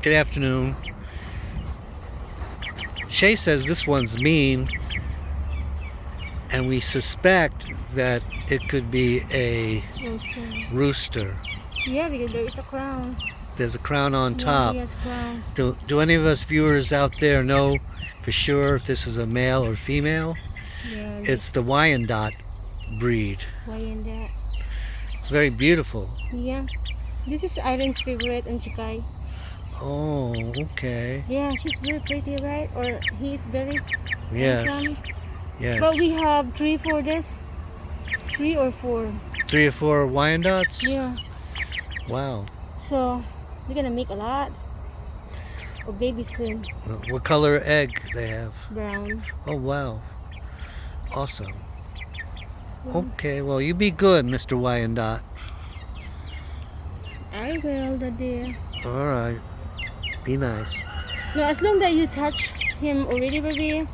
Good afternoon. Shay says this one's mean, and we suspect that it could be a rooster. Yeah, because there is a crown. There's a crown on Yeah, top. he has crown. Do any of us viewers out there know for sure if this is a male or female? Yeah, It's the Wyandotte breed. Wyandotte. It's very beautiful. Yeah. This is Iron's favorite and Chikai. Oh, okay. Yeah, she's very pretty, right? Or he's very Yes. handsome. Yes. But we have 3 for this. 3 or 4. 3 or 4 Wyandottes? Yeah. Wow. So we're gonna make a lot of babies soon. What color egg they have? Brown. Oh, wow. Awesome. Yeah. Okay, well, you be good, Mr. Wyandotte. I will, Daddy. All right. Be nice. No, as long that you touch him already, baby,